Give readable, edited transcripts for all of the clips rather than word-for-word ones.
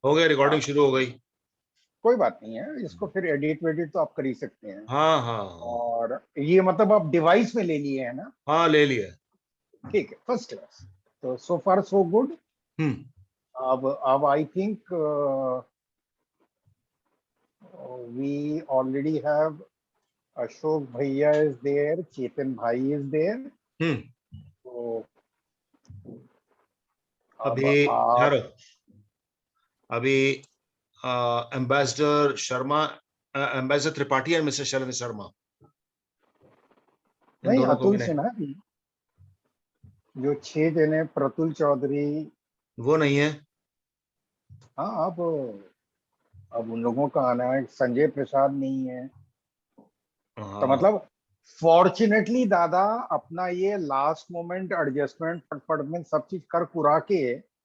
हो गया, रिकॉर्डिंग हाँ, शुरू हो गई। कोई बात नहीं है, इसको फिर एडिट वेडिट तो आप कर ही सकते हैं। हाँ हाँ हाँ। और ये मतलब आप डिवाइस में ले लिए है ना? हाँ ले लिया। ठीक है, फर्स्ट क्लास। तो सो फार सो गुड। हम्म। अब I think we already have Ashok bhaiya is there, चेतन भाई इज देयर। हम्म। तो अब अभी आप, ठहरो, अभी एम्बेसडर शर्मा, एम्बेसडर त्रिपाठी और मिस्टर शैलेंद्र शर्मा, इन नहीं, दोनों को अतुल मैंने, सिन्हा भी, जो 6 जने, प्रतुल चौधरी। वो नहीं है। हाँ, अब उन लोगों का आना है, संजय प्रसाद नहीं है। तो हाँ मतलब फॉर्चुनेटली दादा अपना ये लास्ट मोमेंट एडजस्टमेंट फटफट में सब चीज कर कुरा के,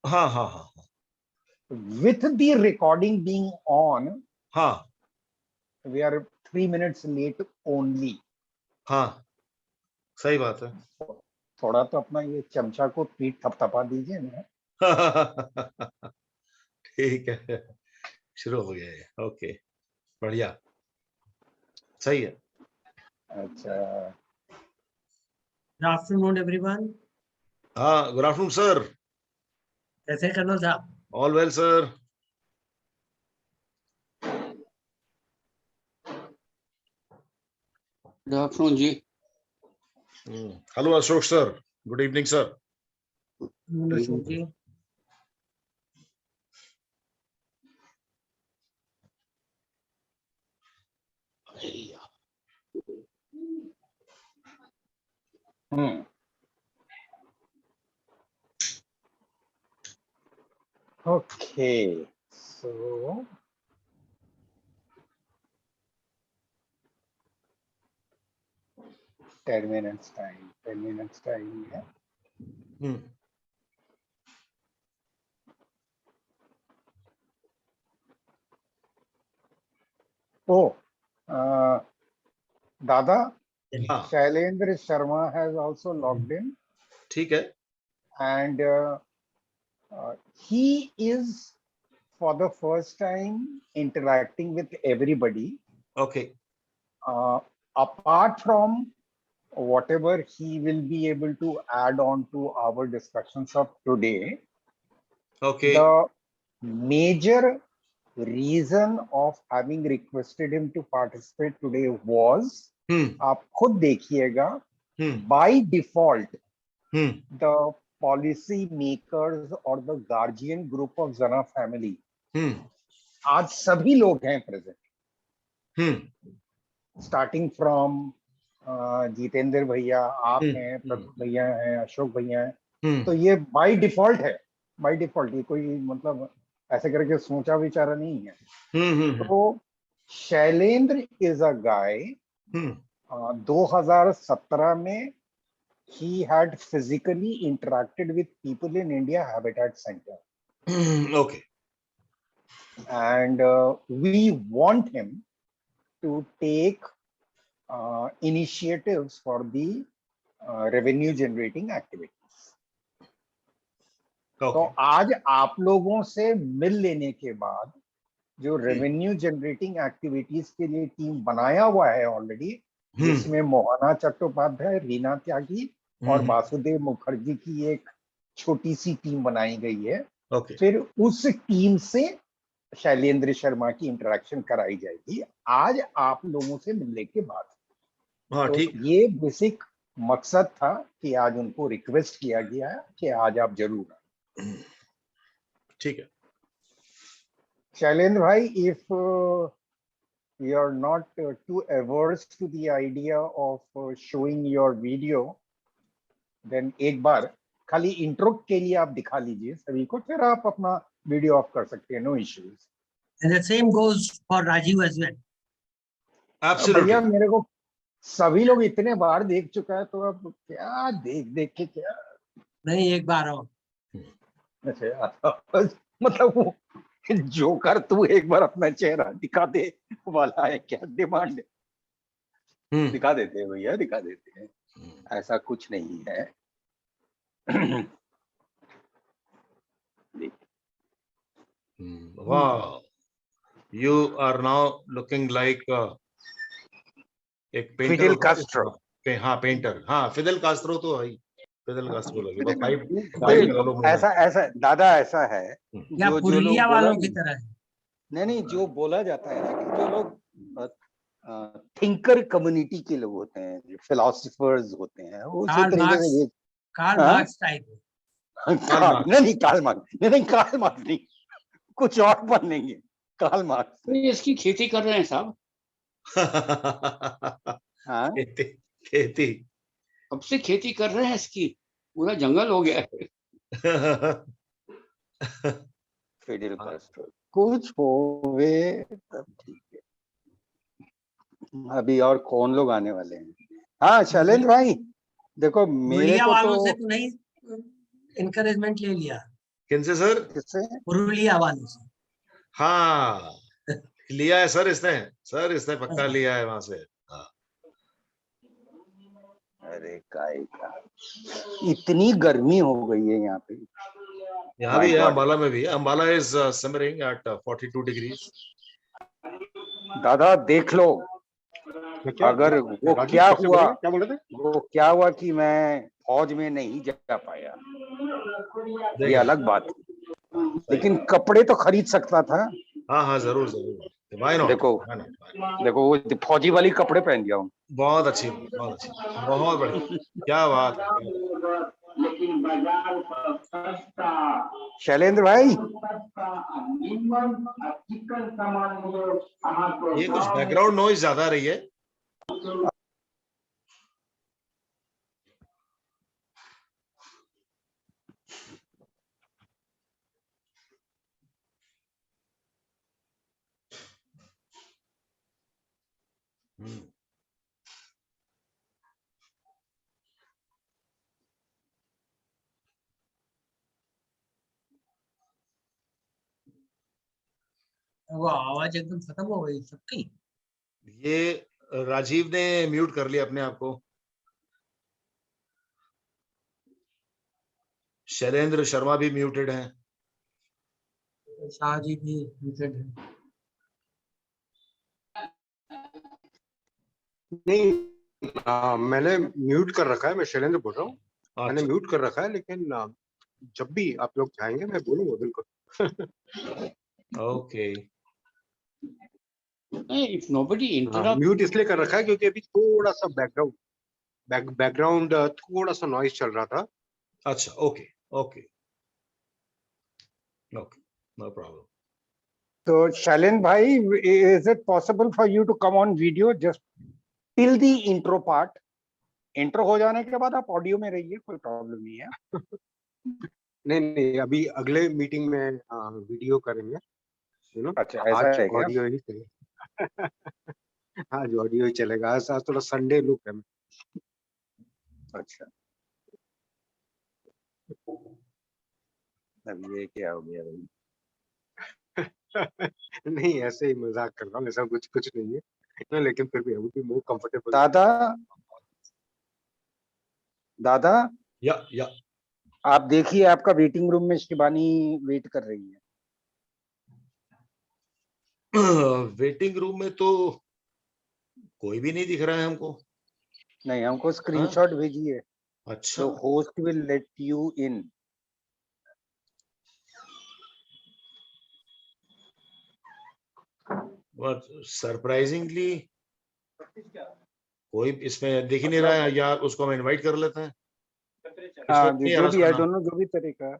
हाँ हाँ हाँ with the recording being on, हाँ we are 3 minutes late only. हाँ, सही बात है। थोड़ा तो अपना ये चमचा को पीठ थपथपा दीजिए ना। ठीक है, शुरू हो गया ये। ओके, बढ़िया, सही है। अच्छा, Good afternoon, everyone. हाँ, गुड आफ्टरनून सर। कैसे कर्नल साहब? All well sir. Good afternoon जी। Hello Ashok sir, good evening sir. Ashok ji, hmm, okay, so 10 minutes time, 10 minutes time है। हम्म। ओ, दादा, हाँ Shailendra Sharma has also logged in, ठीक है। and he is for the first time interacting with everybody, okay apart from whatever he will be able to add on to our discussions of today. Okay. The major reason of having requested him to participate today was, आप खुद देखिएगा, by default the policy makers or the guardian group of Zana family, आज सभी लोग हैं present, starting from Jitendra भैया, आप हैं, प्रतुल भैया हैं, अशोक भैया हैं। तो ये बाय डिफॉल्ट है, बाय डिफॉल्ट, ये कोई मतलब ऐसे करके सोचा विचारा नहीं है। तो शैलेंद्र इज अ गाय, 2017 में he had physically interacted with people in India Habitat Center. Okay. And we want him to take initiatives for the revenue generating activities. Okay. तो आज आप लोगों से मिल लेने के बाद जो रेवेन्यू जनरेटिंग एक्टिविटीज के लिए टीम बनाया हुआ है ऑलरेडी, जिसमें मोहना चट्टोपाध्याय, रीना त्यागी और वासुदेव मुखर्जी की एक छोटी सी टीम बनाई गई है। फिर उस टीम से शैलेंद्र शर्मा की इंटरेक्शन कराई जाएगी आज आप लोगों से मिलने के बाद। हाँ, तो ठीक। ये बेसिक मकसद था कि आज उनको रिक्वेस्ट किया गया है कि आज आप जरूर आए। ठीक है शैलेंद्र भाई, if you are not too averse to the idea of showing your video, then एक बार खाली इंट्रो के लिए आप दिखा लीजिए सभी को, फिर आप अपना वीडियो ऑफ कर सकते हैं, no issues. and the same goes for Rajiv as well. भैया Absolutely. मेरे को सभी लोग इतने बार देख चुका है, तो अब क्या देख देख के क्या, नहीं, एक बार और। अच्छा, मतलब वो जोकर तू एक बार अपना चेहरा दिखा दे वाला है क्या डिमांड? दिखा देते हैं भैया, दिखा देते हैं, ऐसा कुछ नहीं है। Wow, you are now looking like एक पेंटर फिडेल होता है कास्ट्रो। हाँ पेंटर, हाँ फिडेल कास्ट्रो तो है, फिडेल कास्ट्रो लगे बस फाइव ऐसा ऐसा दादा ऐसा है या जो जो लोग पुरुलिया बोला वालों की तरह है। नहीं जो बोला जाता है ना कि जो लोग थिंकर कम्युनिटी के लोग होते हैं, जो फिलोसफर्स होते हैं, वो उसी तरीके से ये कार्ल मार्क्स टाइप है। नहीं कार्ल मार्क्स नहीं, कार्ल मार्क्स नहीं, कुछ और बनेंगे कार्ल मार्क्स। इसकी खेती कर रहे हैं साहब। हाँ खेती अब से खेती कर रहे हैं, इसकी पूरा जंगल हो गया है। फिडेल कास्ट्रो कुछ होवे तब ठीक है। अभी और कौन लोग आने वाले हैं? हाँ शैलेंद्र भाई देखो मेरे को वालों से तो तो नहीं इनकरेजमेंट ले लिया। किनसे सर? किससे? पुरुलिया वालों से। हाँ लिया है सर, इसने पक्का लिया है वहां से। हाँ। अरे काय का इतनी गर्मी हो गई है यहाँ पे। यहाँ भी है, अंबाला में भी है। Ambala is simmering at 42 degrees. दादा देख लो अगर वो क्या हुआ, क्या बोल रहे थे? वो क्या हुआ कि मैं फौज में नहीं जा पाया, ये अलग बात है, लेकिन कपड़े तो खरीद सकता था। हाँ हाँ जरूर जरूर, व्हाई नॉट। देखो वो फौजी वाली कपड़े पहन गया हूँ। बहुत अच्छी, बहुत अच्छी, बहुत बढ़िया, क्या बात है। शैलेंद्र भाई ये कुछ बैकग्राउंड नॉइज ज्यादा आ रही है। वो आवाज एकदम खत्म हो गई सबकी। ये राजीव ने म्यूट कर लिया अपने आप को। शैलेंद्र शर्मा भी म्यूटेड है। शाह जी भी म्यूटेड है। नहीं मैंने म्यूट कर रखा है, मैं शैलेंद्र बोल रहा हूँ। मैंने अच्छा, म्यूट कर रखा है, लेकिन जब भी आप लोग चाहेंगे मैं बोलूंगा बिल्कुल। Okay. If nobody interrupt, mute इसलिए कर रखा है क्योंकि अभी थोड़ा सा बैकग्राउंड थोड़ा सा नॉइज चल रहा था। अच्छा, okay okay okay, no problem. तो शैलेंद्र भाई is it possible for you to come on video just till the intro part? Intro हो जाने के बाद आप ऑडियो में रहिए, कोई प्रॉब्लम नहीं है। नहीं अभी अगले मीटिंग में वीडियो करेंगे, यू नो। अच्छा ऐसा आज है क्या? ऑडियो ही चलेगा। आज ऑडियो ही चलेगा। आज थोड़ा संडे लुक है। अच्छा अब ये क्या हो गया भाई? नहीं ऐसे ही मजाक कर रहा हूँ, ऐसा कुछ नहीं है, लेकिन फिर भी वो भी मोर कंफर्टेबल। दादा या आप देखिए आपका वेटिंग रूम में शिबानी वेट कर रही है। वेटिंग रूम में तो कोई भी नहीं दिख रहा है हमको। नहीं हमको स्क्रीनशॉट भेजिए। अच्छा, तो host will let you in. But surprisingly कोई इसमें दिख ही नहीं रहा है यार। उसको हम इनवाइट कर लेते हैं। हाँ जो भी आई डोंट नो, जो भी तरीका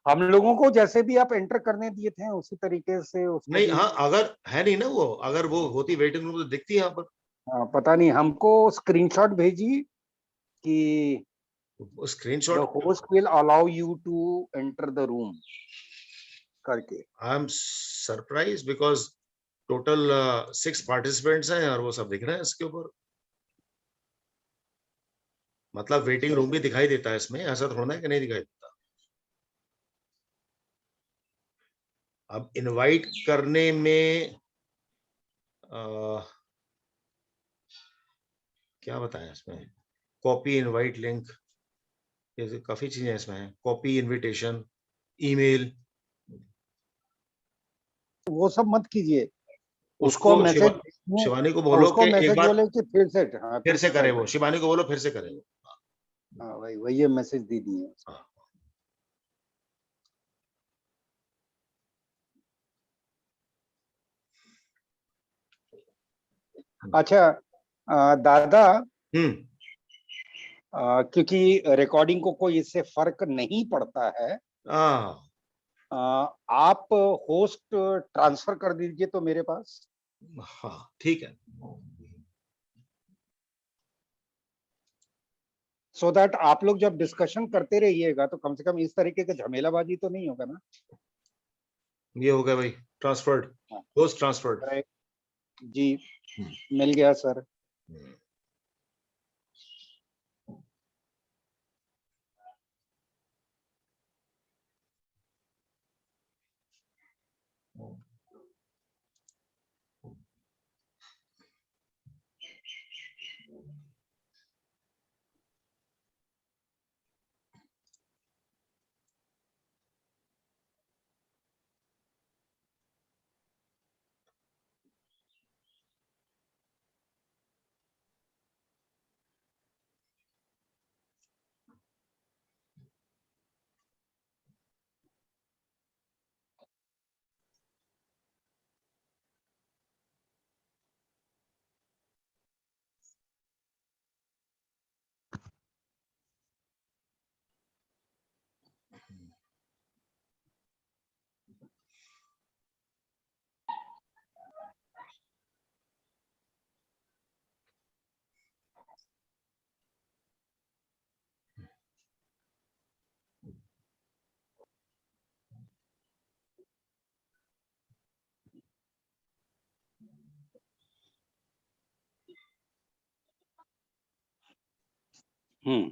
हम लोगों को जैसे भी आप एंटर करने दिए थे उसी तरीके से उसको नहीं, भी। हाँ अगर है नहीं ना वो, अगर वो होती वेटिंग रूम तो दिखती है यहाँ पर। हाँ पता नहीं, हमको स्क्रीनशॉट भेजी कि screenshot the host will allow you to enter the room करके। I am surprise because total 6 participants हैं और वो सब दिख रहे हैं इसके ऊपर। मतलब वेटिंग रूम भी दिखाई देता है इसमें, ऐसा थोड़ा है कि नहीं दिखाई देता। अब इनवाइट करने में क्या बताएं इसमें, कॉपी इनवाइट लिंक, काफी चीजें इसमें हैं। कॉपी इनविटेशन, ईमेल, वो सब मत कीजिए, उसको उसको मैसेज, शिवानी को बोलो उसको कि एक मैसेज बार बोले कि फिर से, हाँ फिर से करे कर वो, दे। शिवानी को बोलो फिर से करे वो। हाँ भाई, वही ये मैसेज दे दिए। हाँ। अच्छा दादा, हम्म क्योंकि रिकॉर्डिंग को कोई इससे फर्क नहीं पड़ता है, हाँ आप होस्ट ट्रांसफर कर दीजिए तो मेरे पास। हाँ ठीक है। सो दैट आप लोग जब डिस्कशन करते रहिएगा तो कम से कम इस तरीके का झमेलाबाजी तो नहीं होगा ना। ये हो गया भाई, ट्रांसफर्ड, होस्ट ट्रांसफर्ड। जी, मिल गया सर। हम्म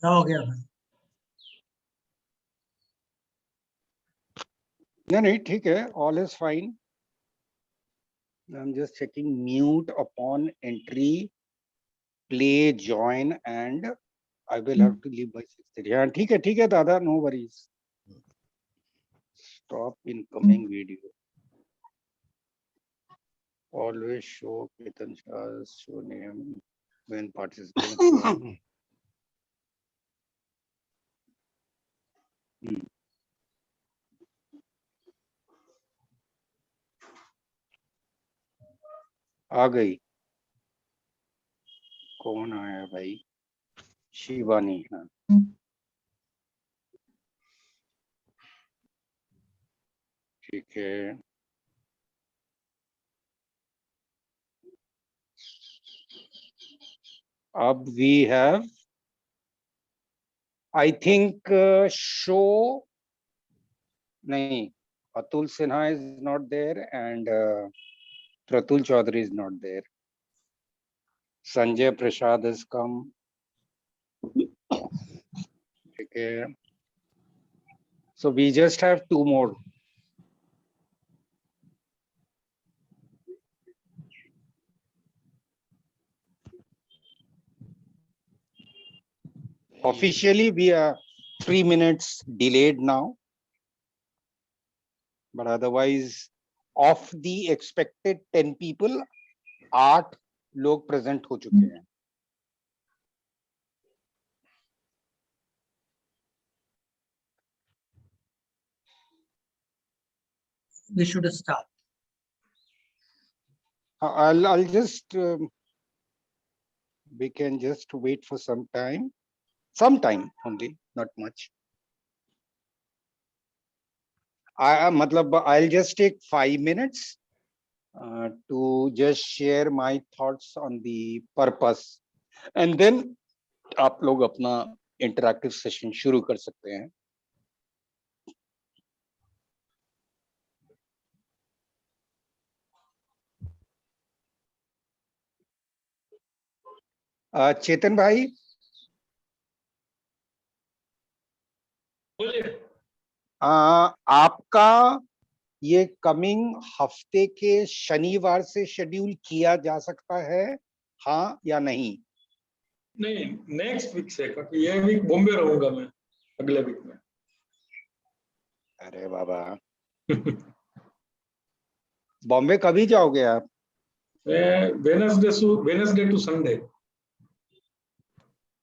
क्या हो गया भाई? नहीं ठीक है, all is fine. I am just checking mute upon entry, play join and I will have to leave by 6:30। हाँ ठीक है दादा, no worries. Stop incoming video, always show Ketan Shah's show name when participants join. आ गई, कौन आया भाई? शिवानी। हाँ ठीक है। अब we have, I think show, नहीं, Atul Sinha is not there and Pratul Chaudhary is not there. Sanjay Prasad has come. ठीक है, so we just have two more. Officially we are 3 minutes delayed now, but otherwise of the expected 10 people, 8 लोग present हो चुके हैं। We should start. I'll just we can just wait for some time only, not much. I'll just take 5 minutes to just share my thoughts on the purpose, and then आप लोग अपना interactive session शुरू कर सकते हैं. चेतन भाई, आपका ये कमिंग हफ्ते के शनिवार से शेड्यूल किया जा सकता है, हाँ या नहीं? नहीं, नेक्स्ट वीक से, क्योंकि ये वीक बॉम्बे रहूंगा मैं, अगले वीक में. अरे बाबा, बॉम्बे कभी जाओगे आप? Wednesday to Sunday.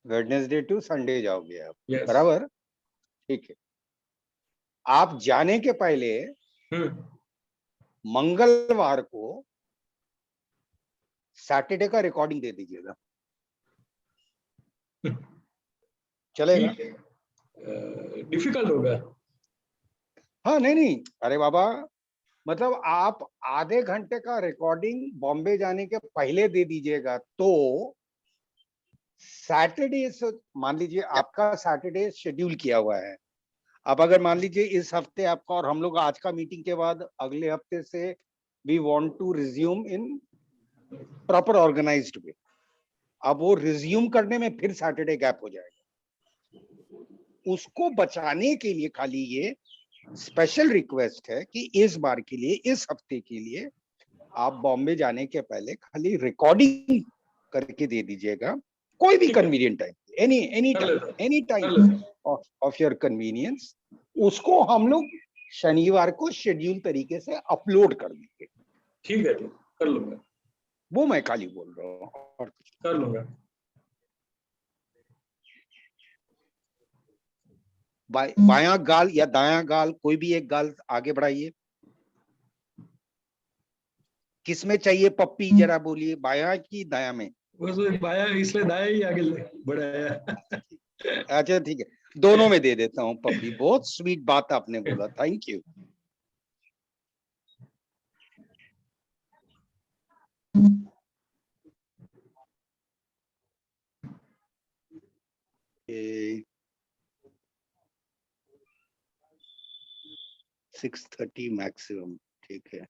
Wednesday to Sunday जाओगे आप? Yes. बराबर, ठीक है. आप जाने के पहले मंगलवार को सैटरडे का रिकॉर्डिंग दे दीजिएगा, चलेगा? डिफिकल्ट होगा. हाँ, नहीं, अरे बाबा, मतलब आप आधे घंटे का रिकॉर्डिंग बॉम्बे जाने के पहले दे दीजिएगा, तो सैटरडे से मान लीजिए आपका सैटरडे शेड्यूल किया हुआ है. अब अगर मान लीजिए इस हफ्ते आपका, और हम लोग आज का मीटिंग के बाद अगले हफ्ते से we want to resume in proper organized way. अब वो रिज्यूम करने में फिर सैटरडे गैप हो जाएगा. उसको बचाने के लिए खाली ये स्पेशल रिक्वेस्ट है कि इस बार के लिए, इस हफ्ते के लिए आप बॉम्बे जाने के पहले खाली रिकॉर्डिंग करके दे दीजिएगा, कोई भी convenient time, any time of your convenience. उसको हम लोग शनिवार को शेड्यूल तरीके से अपलोड कर देंगे. ठीक है, कर लूंगा. वो मैं खाली बोल रहा हूँ, और कुछ कर लूंगा. बायां गाल या दायां गाल, कोई भी एक गाल आगे बढ़ाइए. किसमें चाहिए पप्पी, जरा बोलिए, बायां की दायां में? वो बाया, इसलिए दाया ही आगे बढ़ाया. अच्छा, ठीक है, दोनों में दे देता हूँ पप्पी. बहुत स्वीट बात आपने बोला, थैंक यू. Okay. 6:30 मैक्सिमम, ठीक है.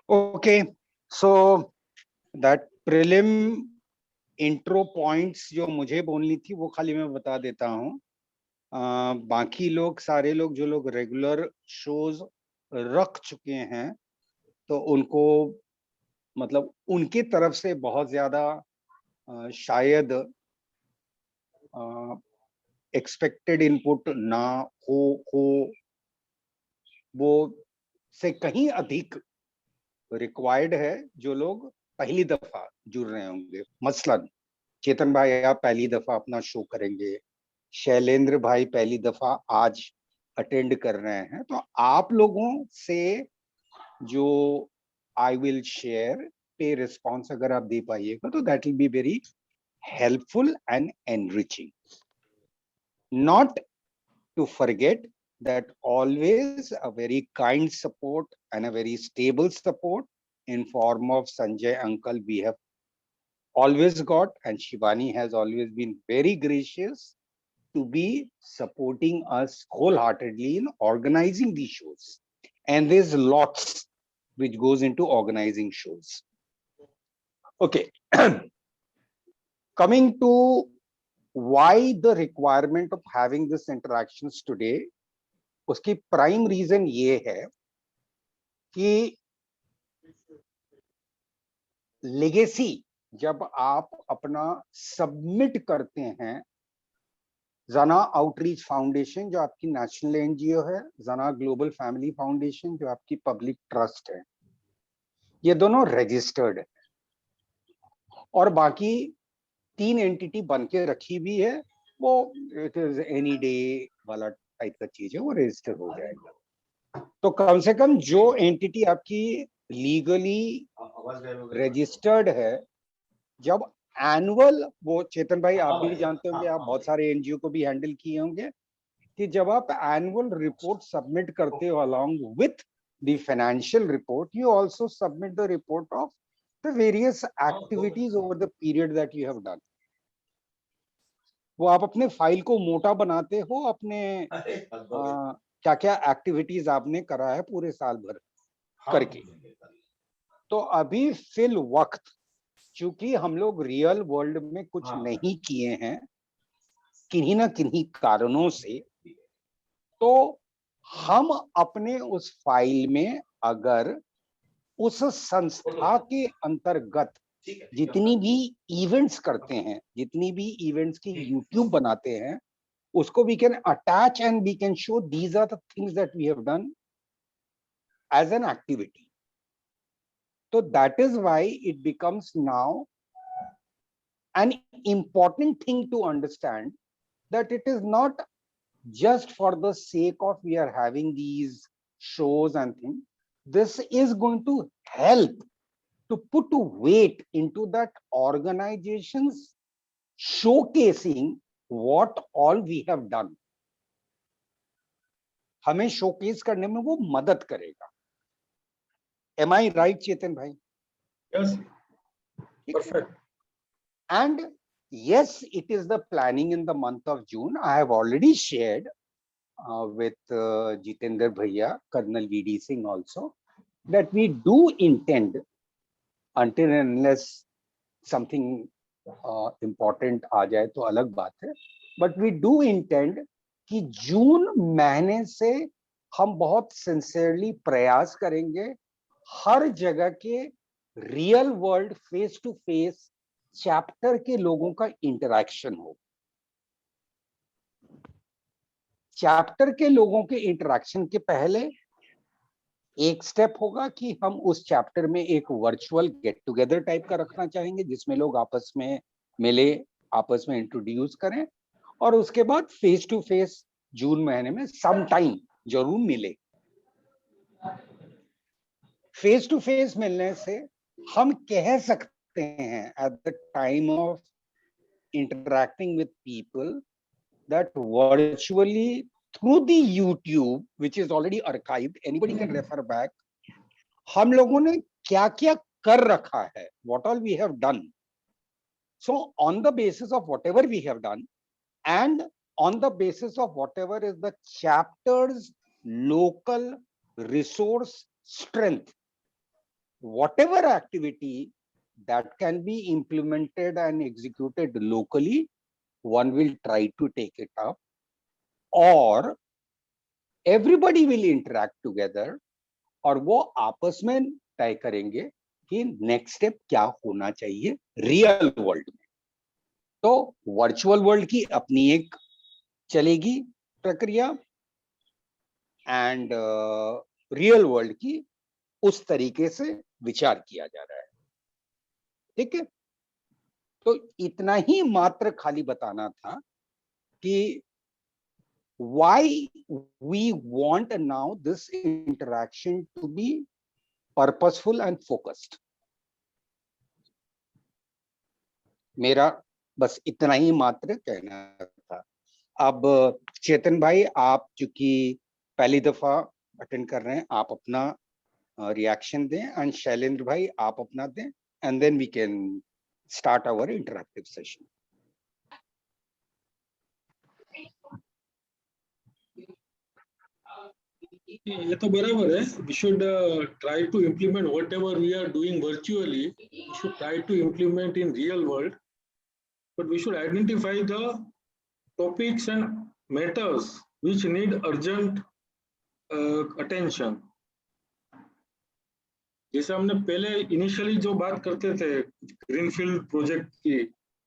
Okay, so that prelim intro points जो मुझे बोलनी थी वो खाली मैं बता देता हूँ. बाकी लोग, सारे लोग जो लोग रेगुलर शोज रख चुके हैं, तो उनको मतलब उनके तरफ से बहुत ज्यादा शायद एक्सपेक्टेड इनपुट ना हो, वो से कहीं अधिक रिक्वायर्ड है जो लोग पहली दफा जुड़ रहे होंगे. मसलन चेतन भाई, आप पहली दफा अपना शो करेंगे, शैलेंद्र भाई पहली दफा आज अटेंड कर रहे हैं, तो आप लोगों से जो आई विल शेयर पे रिस्पॉन्स अगर आप दे पाइएगा, तो that will be very helpful and enriching. Not to forget that always a very kind support and a very stable support in form of Sanjay uncle we have always got, and Shivani has always been very gracious to be supporting us wholeheartedly in organizing these shows. And there's lots which goes into organizing shows. Okay. Coming to why the requirement of having this interactions today, उसकी prime reason ये है कि legacy जब आप अपना submit करते हैं, जना आउटरीच फाउंडेशन जो आपकी नेशनल एनजीओ है, जना ग्लोबल फैमिली फाउंडेशन जो आपकी पब्लिक ट्रस्ट है, ये दोनों रजिस्टर्ड है और बाकी 3 एंटिटी बन के रखी भी है. वो इट इज एनी डे वाला टाइप का चीज है, वो रजिस्टर हो जाएगा. तो कम से कम जो एंटिटी आपकी लीगली रजिस्टर्ड है, जब एनुअल, वो चेतन भाई आप भी जानते होंगे, आप बहुत सारे एनजीओ को भी हैंडल किए होंगे, कि जब आप एनुअल रिपोर्ट सबमिट करते हो along with the financial report, you also submit the report of the various activities over the period that you have done. वो आप अपने फाइल को मोटा बनाते हो, अपने क्या क्या एक्टिविटीज आपने करा है पूरे साल भर करके। तो अभी फिल वक्त चूंकि हम लोग रियल वर्ल्ड में कुछ नहीं किए हैं किन्हीं ना किन्हीं कारणों से, तो हम अपने उस फाइल में अगर उस संस्था के अंतर्गत जितनी भी इवेंट्स करते हैं, जितनी भी इवेंट्स की यूट्यूब बनाते हैं, उसको we can attach and we can show these are the things that we have done as an activity. तो that is why it becomes now an important thing to understand that it is not just for the sake of we are having these shows and things. This is going to help to put weight into that organizations showcasing what all we have done. हमें showcase करने में वो मदद करेगा। Am I right, Chetan bhai? Yes, perfect. And yes, it is the planning in the month of June. I have already shared with Jitendra Bhaiya, Colonel VD Singh also, that we do intend, until and unless something important आ जाए तो अलग बात है, but we do intend कि जून महीने से हम बहुत सिंसियरली प्रयास करेंगे हर जगह के real world face to face chapter के लोगों का इंटरैक्शन हो। चैप्टर के लोगों के इंटरैक्शन के पहले एक स्टेप होगा कि हम उस चैप्टर में एक वर्चुअल गेट टुगेदर टाइप का रखना चाहेंगे, जिसमें लोग आपस में मिले, आपस में इंट्रोड्यूस करें, और उसके बाद फेस टू फेस जून महीने में सम टाइम जरूर मिले। फेस टू फेस मिलने से हम कह सकते हैं at the time of interacting with people that virtually through the YouTube, which is already archived, anybody can refer back, हम लोगों ने क्या क्या कर रखा है, what all we have done. So on the basis of whatever we have done and on the basis of whatever is the chapter's local resource strength, whatever activity that can be implemented and executed locally, one will try to take it up, or everybody will interact together और वो आपस में तय करेंगे कि next step क्या होना चाहिए रियल वर्ल्ड में। तो वर्चुअल वर्ल्ड की अपनी एक चलेगी प्रक्रिया एंड रियल वर्ल्ड की उस तरीके से विचार किया जा रहा है। ठीक है, तो इतना ही मात्र खाली बताना था कि why we want now this interaction to be purposeful and focused. मेरा बस इतना ही मात्र कहना था। अब चेतन भाई, आप चूंकि पहली दफा अटेंड कर रहे हैं, आप अपना रिएक्शन दें, एंड शैलेंद्र भाई आप अपना दें, and then we can start our interactive session. ये तो बराबर है। We should try to implement whatever we are doing virtually. We should try to implement in real world, but we should identify the topics and matters which need urgent attention. जैसे हमने पहले initially जो बात करते थे greenfield project की,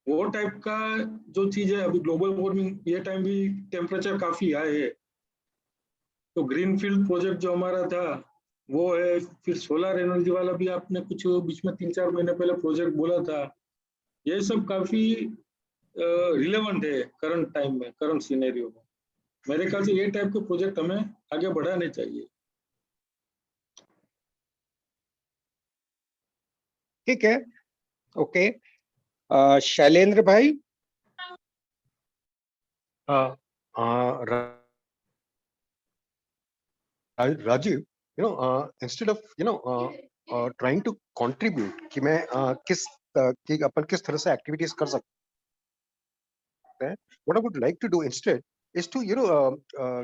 वो type का जो चीज है, अभी ग्लोबल वार्मिंग, ये टाइम भी टेम्परेचर काफी हाई है, तो ग्रीनफील्ड प्रोजेक्ट जो हमारा था वो है। फिर सोलर एनर्जी वाला भी आपने कुछ बीच में 3-4 महीने पहले प्रोजेक्ट बोला था। ये सब काफी रिलेवेंट है करंट टाइम में, करंट सिनेरियो में। मेरे ख्याल से ये टाइप के प्रोजेक्ट हमें आगे बढ़ाने चाहिए। ठीक है, ओके। शैलेंद्र भाई। Rajiv, instead of trying to contribute कि मैं कि अपन किस तरह से activities कर सकते हैं, what I would like to do instead is to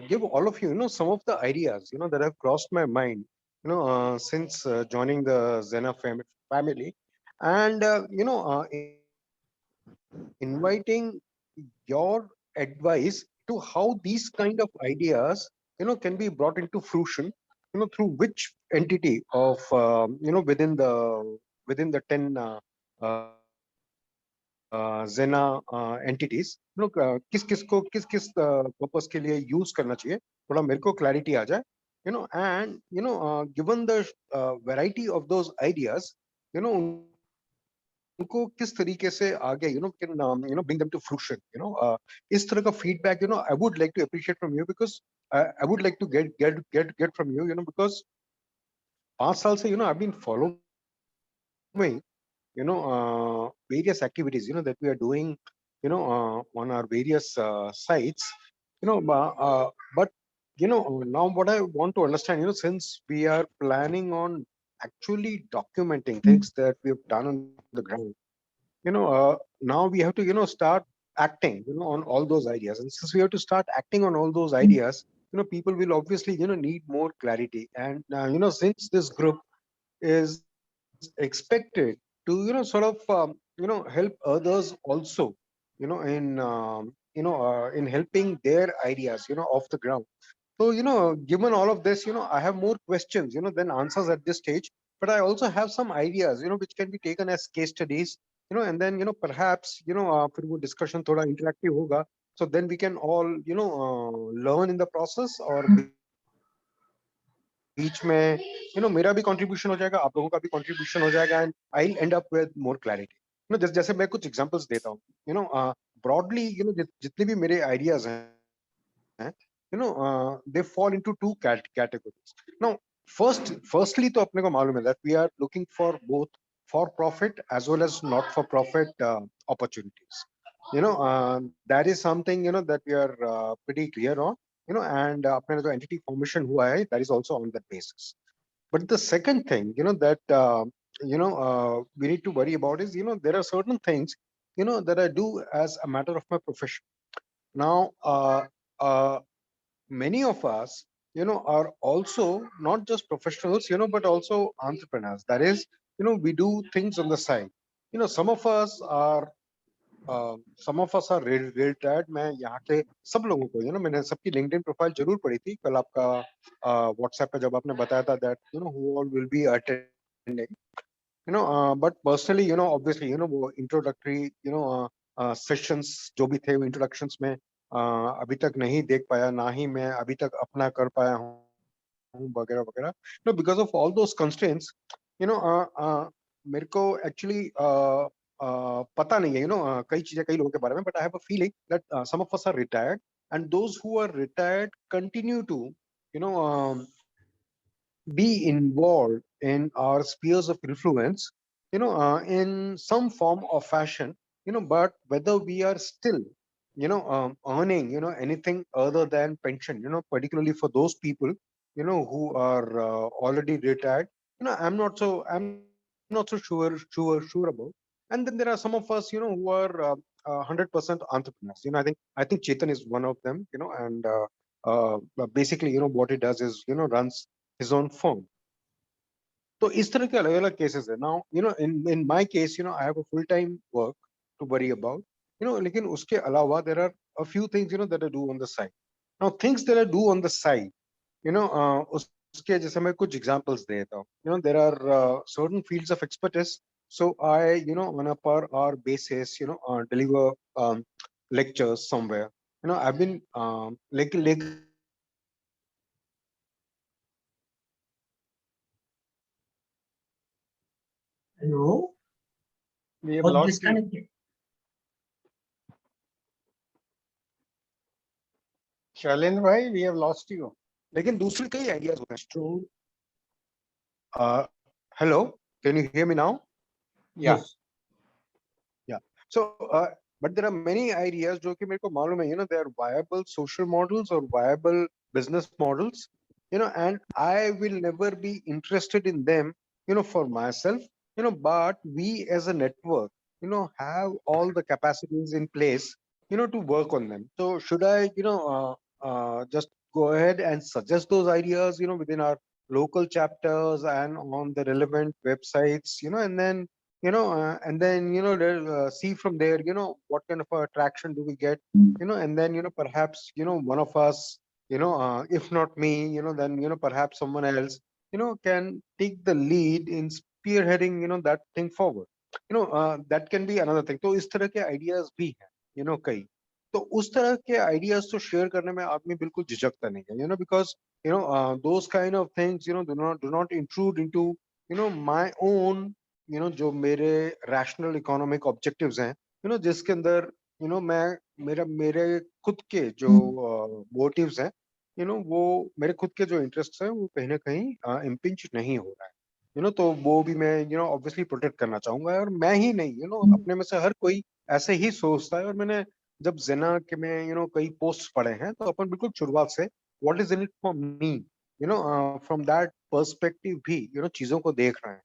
give all of you some of the ideas that have crossed my mind since joining the Zena family, and inviting your advice to how these kind of ideas can be brought into fruition through which entity of within the 10 Zena entities किस किस को किस purpose के लिए use करना चाहिए, थोड़ा मेरे को क्लैरिटी आ जाए, and given the variety of those ideas, उनको किस तरीके से आगे can bring them to fruition, इस तरह का feedback I would like to appreciate from you, because I would like to get from you, because 5 साल से I've been following various activities that we are doing on our various sites, but now what I want to understand, since we are planning on actually documenting things that we have done on the ground, now we have to start acting on all those ideas, and since we have to start acting on all those ideas, people will obviously need more clarity, and since this group is expected to sort of help others also in helping their ideas off the ground. So given all of this, I have more questions than answers at this stage, but I also have some ideas which can be taken as case studies, and then perhaps फिर वो discussion थोड़ा interactive होगा, so then we can all learn in the process, और बीच में मेरा भी contribution हो जाएगा, आप लोगों का भी contribution हो जाएगा, and I'll end up with more clarity. जैसे मैं कुछ examples देता हूँ, broadly जितने भी मेरे ideas हैं, they fall into two categories. Now, firstly तो अपने को मालूम है that we are looking for both for profit as well as not for profit opportunities. That is something that we are pretty clear on, and अपने जो entity formation हुआ है, that is also on that basis. But the second thing that we need to worry about is there are certain things that I do as a matter of my profession. Now many of us are also not just professionals but also entrepreneurs. That is, we do things on the side. Some of us are retired. मैं यहाँ के सब लोगों को मैंने सबकी LinkedIn profile जरूर पढ़ी थी कल आपका WhatsApp पे जब आपने बताया था that who all will be attending, but personally obviously वो introductory sessions जो भी थे वो introductions में अभी तक नहीं देख पाया, ना ही मैं अभी तक अपना कर पाया हूँ वगैरह वगैरह, because of all those constraints मेरे को actually पता नहीं है कई चीजें कई लोगों के बारे में, but I have a feeling that some of us are retired, and those who are retired continue to be involved in our spheres of influence in some form or fashion, but whether we are still earning anything other than pension, particularly for those people who are already retired, I'm not so sure about. And then there are some of us who are 100% entrepreneurs. I think Chetan is one of them, and basically what he does is runs his own firm. So इस तरह के अलग अलग cases है. Now in my case I have a full-time work to worry about, लेकिन उसके अलावा there are a few things that I do on the side. Now things that I do on the side, उसके जैसे मैं कुछ examples देता हूँ. There are certain fields of expertise, so I on a per hour basis deliver lectures somewhere. I've been like Hello. We have Got lost you. disconnected. Shailendra भाई, we have lost you. लेकिन दूसरे कई ideas होते हैं. Hello, can you hear me now? Yeah. Yes. So, but there are many ideas जो कि मेरे को मालूम है, they are viable social models or viable business models, and I will never be interested in them, for myself, but we as a network, have all the capacities in place, to work on them. So should I, just go ahead and suggest those ideas, within our local chapters and on the relevant websites, and then see from there what kind of attraction do we get, and then perhaps one of us, if not me, then perhaps someone else can take the lead in spearheading that thing forward. That can be another thing. तो इस तरह के ideas भी हैं, कई. तो उस तरह के ideas तो share करने में आदमी बिल्कुल झिझकता नहीं है, because those kind of things do not intrude into my own जो मेरे rational economic objectives हैं, जिसके अंदर मैं मेरे खुद के जो motives हैं, वो मेरे खुद के जो interests हैं वो कहीं ना कहीं impinge नहीं हो रहा है, तो वो भी मैं obviously protect करना चाहूंगा. और मैं ही नहीं, अपने में से हर कोई ऐसे ही सोचता है. और मैंने जब जना के में कई posts पढ़े हैं, तो अपन बिल्कुल शुरुआत से what is in it for me, from that perspective भी चीजों को देख रहे हैं.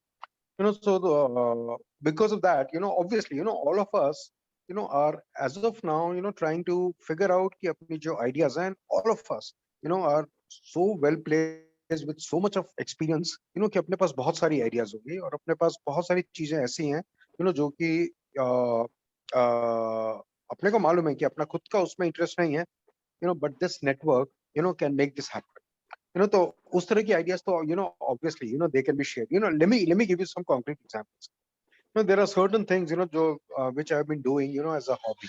So because of that, obviously, all of us, are as of now, trying to figure out कि अपनी जो ideas हैं, and all of us, are so well placed with so much of experience, कि अपने पास बहुत सारी ideas होंगी और अपने पास बहुत सारी चीजें ऐसी हैं, जो कि अपने को मालूम है कि अपना खुद का उसमें interest नहीं है, but this network, can make this happen. तो उस तरह की ideas तो obviously they can be shared. Let me give you some concrete examples. There are certain things जो which I've been doing as a hobby.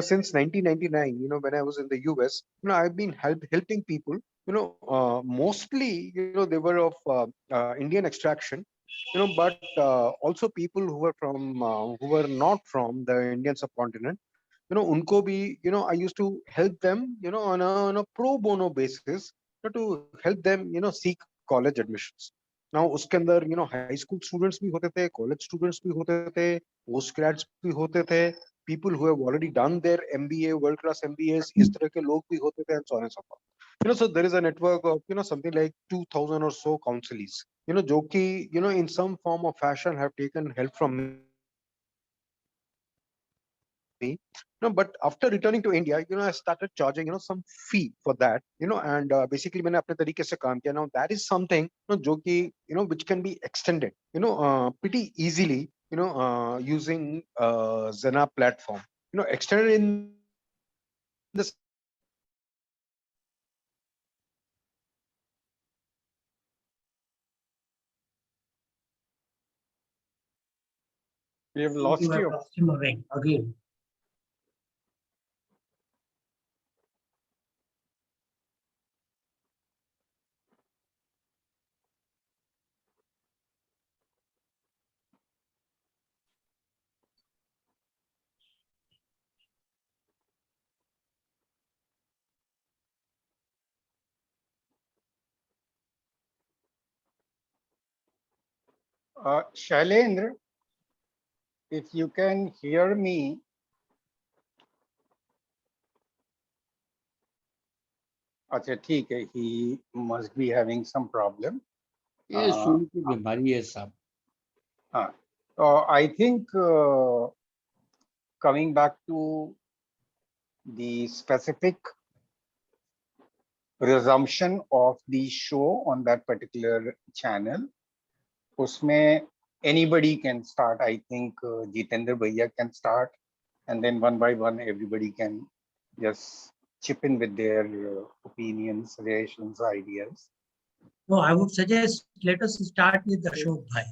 Since 1999, when I was in the US, I've been helping people. Mostly they were of Indian extraction. But also people who were from who were not from the Indian subcontinent. उनको भी I used to help them on a pro bono basis to help them seek college admissions. Now उसके अंदर high school students भी होते थे, college students भी होते थे, post grads भी होते थे, people who have already done their MBA, world class MBAs, इस तरह के लोग भी होते थे, and so on and so forth. So there is a network of something like 2,000 or so counselees, जो कि in some form or fashion have taken help from me. But after returning to India, I started charging, some fee for that, and basically मैंने अपने तरीके से काम किया. Now that is something, जो कि, which can be extended, pretty easily, using Zena platform, extended in the We have lost You have you. lost him again. Shailendra, if you can hear me. अच्छा ठीक है, he must be having some problem. ये सुन की बीमारी है साहब. I think coming back to the specific resumption of the show on that particular channel, उसमें anybody can start. I think Jitendra Bhaiya can start, and then one by one everybody can just chip in with their opinions, suggestions, ideas. No, I would suggest let us start with the Ashok Bhai.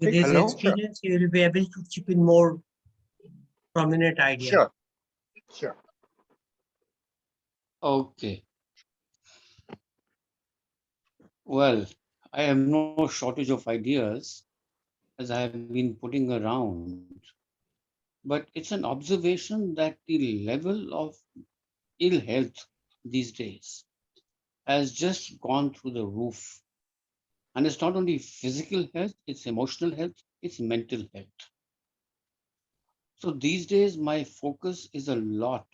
With his Hello? experience, he will be able to chip in more prominent ideas. Sure. Okay. Well, I have no shortage of ideas as I have been putting around, but it's an observation that the level of ill health these days has just gone through the roof. And it's not only physical health, it's emotional health, it's mental health. So these days, my focus is a lot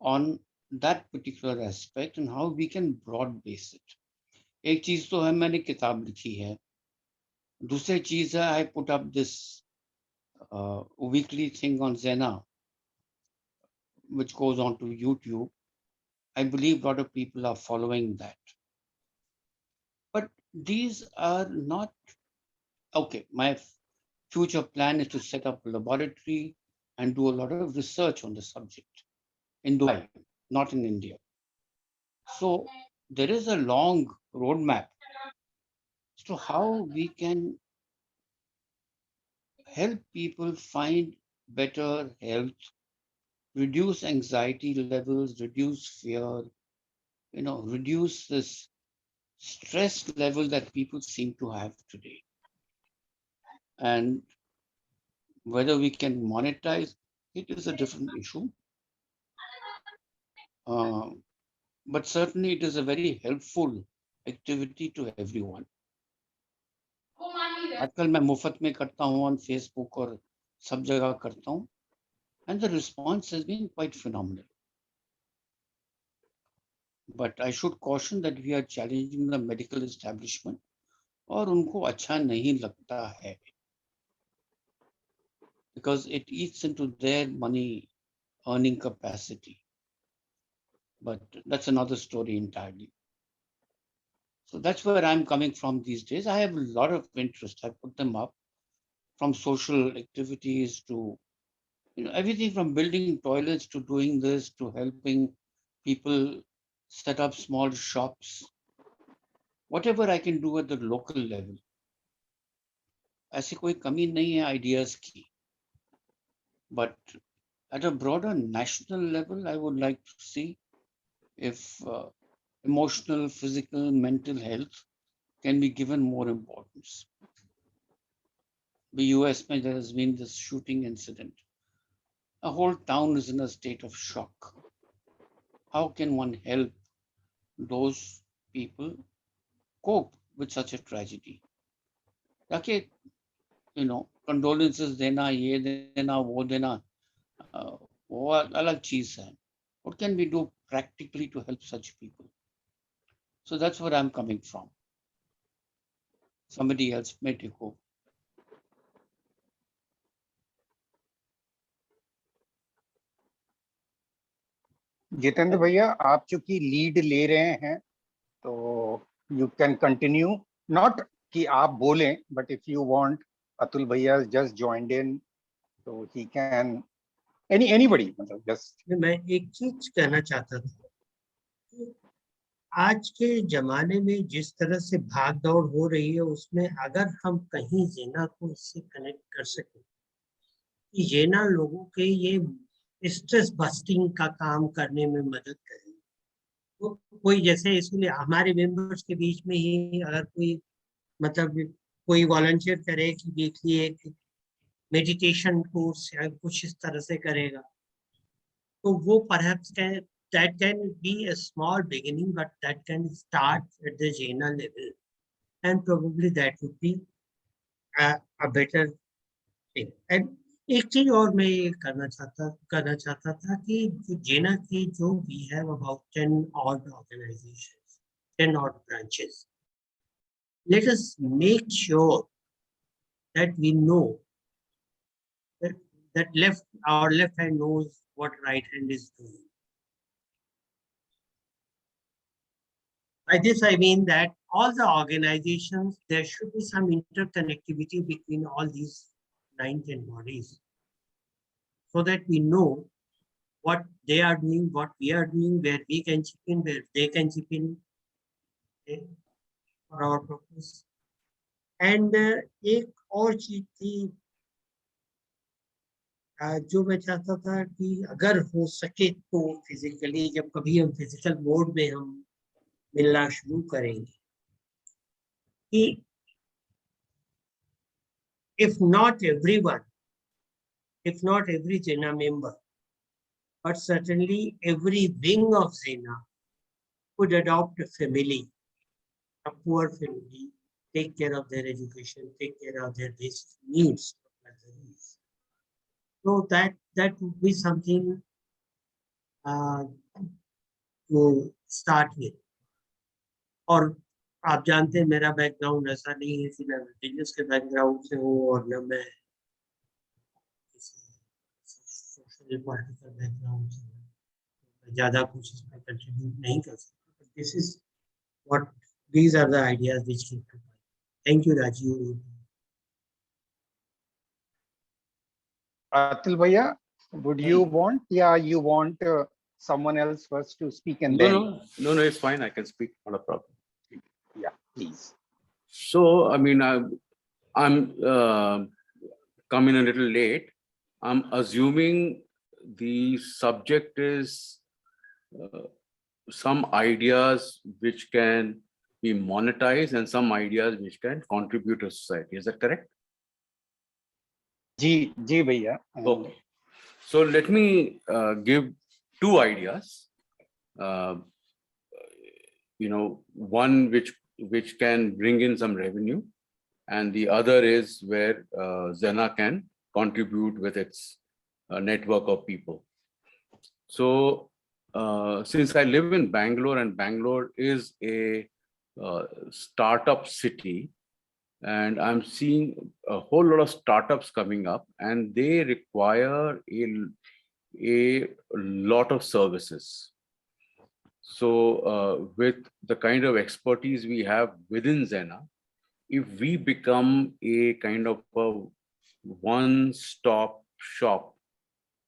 on that particular aspect and how we can broad base it. एक चीज तो है मैंने किताब लिखी है, दूसरी चीज है I put up this weekly thing on Zena, which goes on to YouTube. I believe a lot of people are following that. But these are not, okay, my future plan is to set up a laboratory and do a lot of research on the subject in Dubai, not in India. So there is a long roadmap as to how we can help people find better health, reduce anxiety levels, reduce fear, reduce this stress level that people seem to have today. And whether we can monetize it is a different issue. But certainly it is a very helpful activity to everyone. आजकल मैं मुफ्त में करता हूँ on Facebook और सब जगह करता हूँ, and the response has been quite phenomenal. But I should caution that we are challenging the medical establishment और उनको अच्छा नहीं लगता है, because it eats into their money earning capacity. But that's another story entirely. So that's where I'm coming from these days. I have a lot of interest. I put them up, from social activities to everything from building toilets to doing this to helping people set up small shops. Whatever I can do at the local level. ऐसी कोई कमी नहीं है ideas की. But at a broader national level, I would like to see if emotional, physical, mental health can be given more importance. The US, there has been this shooting incident. A whole town is in a state of shock. How can one help those people cope with such a tragedy? ताकि condolences देना, ये देना, वो देना, वो अलग चीज है. What can we do practically to help such people? So that's where I'm coming from. Somebody else may take over. Jitendra भैया, आप चूंकि लीड ले रहे हैं तो यू कैन कंटिन्यू. नॉट कि आप बोलें, but if you want, Atul भैया जस्ट जॉइंड इन, तो ही कैन एनीबॉडी, मतलब जस्ट. मैं एक चीज कहना चाहता था. आज के जमाने में जिस तरह से भाग दौड़ हो रही है, उसमें अगर हम कहीं जेना को इससे कनेक्ट कर सके कि जेना लोगों के ये स्ट्रेस बस्टिंग का काम करने में मदद करेगी, तो कोई जैसे इसलिए हमारे मेंबर्स के बीच में ही अगर कोई मतलब कोई वॉलंटियर करे कि देखिए एक मेडिटेशन कोर्स या कुछ इस तरह से करेगा, तो वो perhaps that can be a small beginning, but that can start at the Jena level, and probably that would be a better thing. And एक चीज और मैं ये करना चाहता था कि जेना की जो we have about 10 odd organizations, 10 odd branches. Let us make sure that we know that our left hand knows what right hand is doing. By this, I mean that all the organizations, there should be some interconnectivity between all these 9-10 bodies, so that we know what they are doing, what we are doing, where we can chip in, where they can chip in for our purpose. And एक और चीज थी जो मैं चाहता था कि अगर हो सके तो फिजिकली, जब कभी हम फिजिकल मोड में हम मिलना शुरू करेंगे, कि if not everyone, if not every Jena member, but certainly every wing of Jena could adopt a family a poor family, take care of their education, take care of their basic needs. So that would be something to start with. और आप जानते हैं मेरा background ऐसा नहीं है कि मैं बिजनेस के बैकग्राउंड से हूँ और न मैं सोशल पॉलिटिकल बैकग्राउंड से हूँ, ज़्यादा कुछ इसमें कंट्रीब्यूट नहीं कर सकता. This is what these are the ideas which came to mind. Thank you, Rajiv. Atul Bhaiya, would you want, you want someone else first to speak and then? No, it's fine. I can speak, not a problem. Yeah, please. So, I mean, I'm coming a little late. I'm assuming the subject is some ideas which can be monetized and some ideas which can contribute to society. Is that correct? Ji Bhaiya. Okay. So let me give two ideas. One which can bring in some revenue, and the other is where Zena can contribute with its network of people. So since I live in Bangalore, and Bangalore is a startup city, and I'm seeing a whole lot of startups coming up, and they require a lot of services. So with the kind of expertise we have within Zena, if we become a kind of a one-stop shop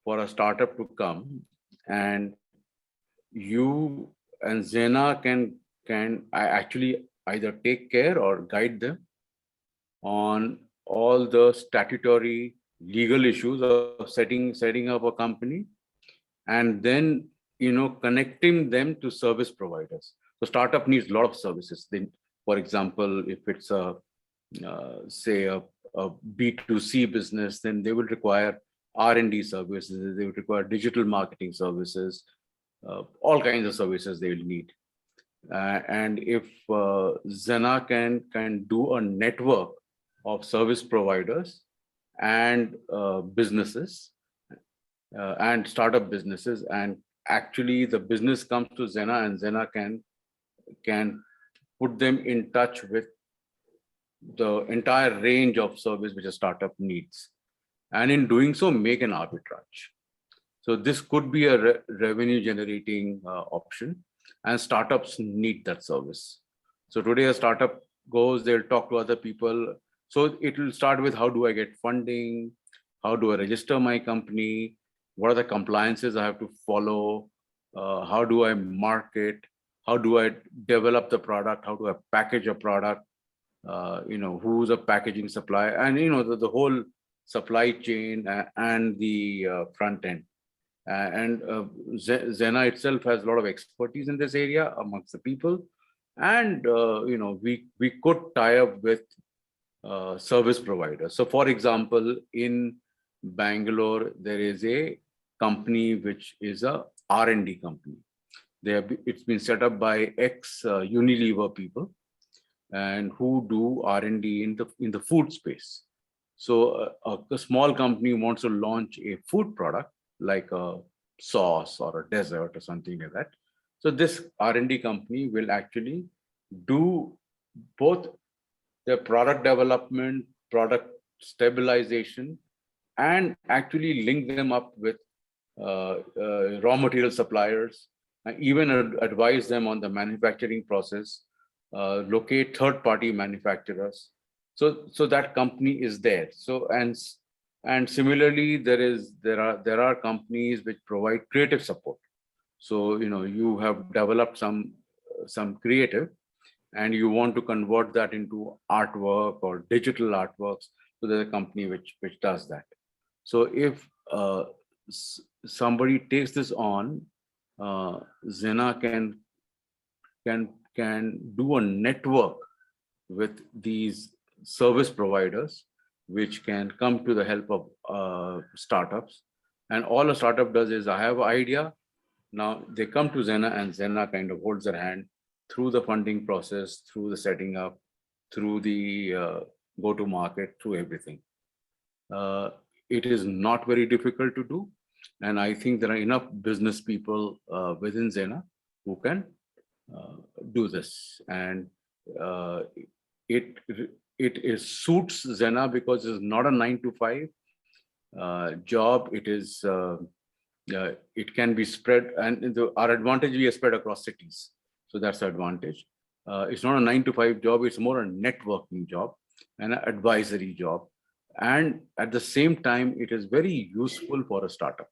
for a startup to come, and you and Zena can actually either take care or guide them on all the statutory legal issues of setting up a company, and then connecting them to service providers. So startup needs a lot of services. Then, for example, if it's say a B2C business, then they will require R&D services, they would require digital marketing services, all kinds of services they will need. And if Zena can do a network of service providers and businesses and startup businesses, and actually the business comes to Zena, and Zena can put them in touch with the entire range of service which a startup needs, and in doing so make an arbitrage. So this could be a revenue generating option, and startups need that service. So today a startup goes, they'll talk to other people. So it will start with, how do I get funding? How do I register my company? What are the compliances I have to follow? How do I market? How do I develop the product? How do I package a product? Who's a packaging supplier? And the whole supply chain and the front end. Zena itself has a lot of expertise in this area amongst the people. And we could tie up with service providers. So for example, in Bangalore, there is a company which is a R&D company. It's been set up by ex-Unilever people, and who do R&D in the food space. So a small company wants to launch a food product like a sauce or a dessert or something like that. So this R&D company will actually do both the product development, product stabilization, and actually link them up with raw material suppliers, and even advise them on the manufacturing process, locate third-party manufacturers. So that company is there. So and similarly, there are companies which provide creative support. So you have developed some creative, and you want to convert that into artwork or digital artworks. So there's a company which does that. So if somebody takes this on, Zena can do a network with these service providers, which can come to the help of startups. And all a startup does is, I have an idea. Now they come to Zena, and Zena kind of holds their hand through the funding process, through the setting up, through the go-to market, through everything. It is not very difficult to do. And I think there are enough business people within Zena who can do this. And it suits Zena because it's not a 9-to-5 job. It is it can be spread, and our advantage, we are spread across cities. So that's the advantage. It's not a 9-to-5 job. It's more a networking job and an advisory job. And at the same time, it is very useful for a startup.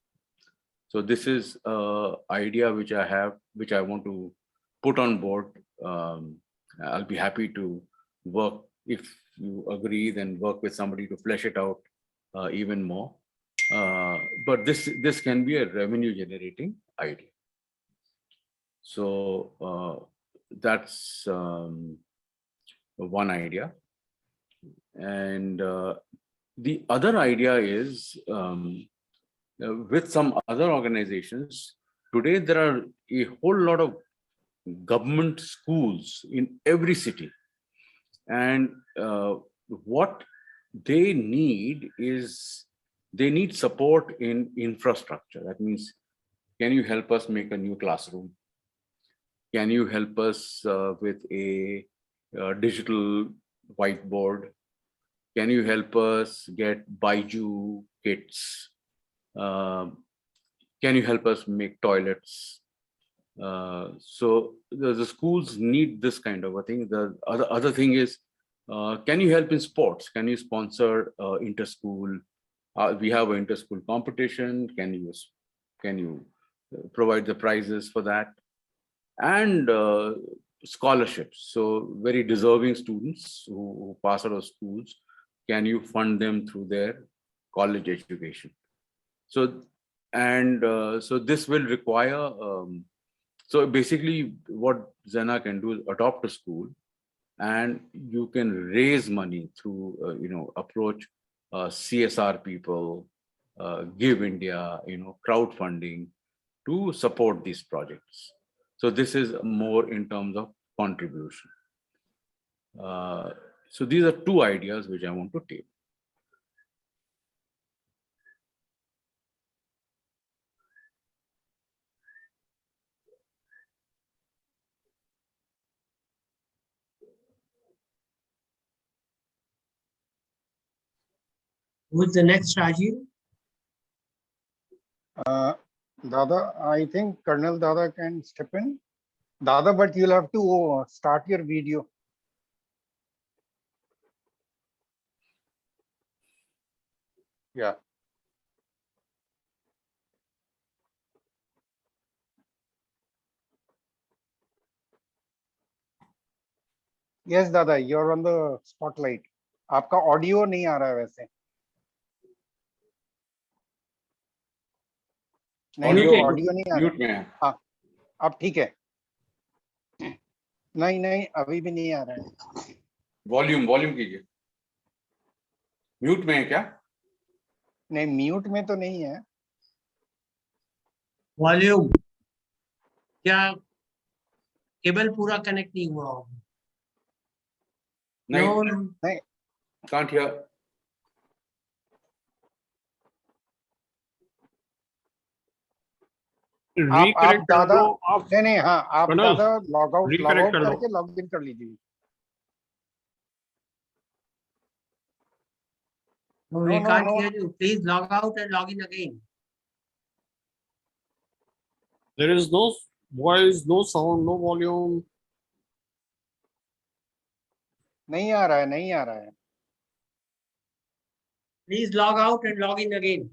So this is an idea which I have, which I want to put on board. I'll be happy to work, if you agree, then work with somebody to flesh it out even more. But this can be a revenue generating idea. So that's one idea. And the other idea is with some other organizations, today there are a whole lot of government schools in every city. And what they need is, they need support in infrastructure. That means, can you help us make a new classroom? Can you help us with a digital whiteboard? Can you help us get Baiju kits? Can you help us make toilets? So the schools need this kind of a thing. The other thing is, can you help in sports? Can you sponsor inter-school? We have an inter-school competition. Can you provide the prizes for that? And scholarships. So very deserving students who pass out of schools, can you fund them through their college education? So, and so this will require, so basically what Zena can do is adopt a school, and you can raise money through, approach CSR people, Give India, crowdfunding to support these projects. So this is more in terms of contribution. So these are two ideas which I want to take. Who's the next, Rajiv? Dada, I think Colonel Dada can step in. Dada, but you'll have to start your video. Yeah. Yes, Dada, you're on the spotlight. आपका audio नहीं आ रहा है वैसे. नहीं, audio नहीं आ रहा. हाँ, अब ठीक है. नहीं, अभी भी नहीं आ रहा है. वॉल्यूम कीजिए. म्यूट में है क्या? नहीं, म्यूट में तो नहीं है. वॉल्यूम क्या केबल पूरा कनेक्ट नहीं हुआ होगा? नहीं. Can't hear. आप दादा नहीं, हाँ, आप दादा लॉग आउट करके लॉग इन कर लीजिए. No, we can't hear you. Please log out and log in again. There is no voice, no sound, no volume. नहीं आ रहा है. Please log out and log in again.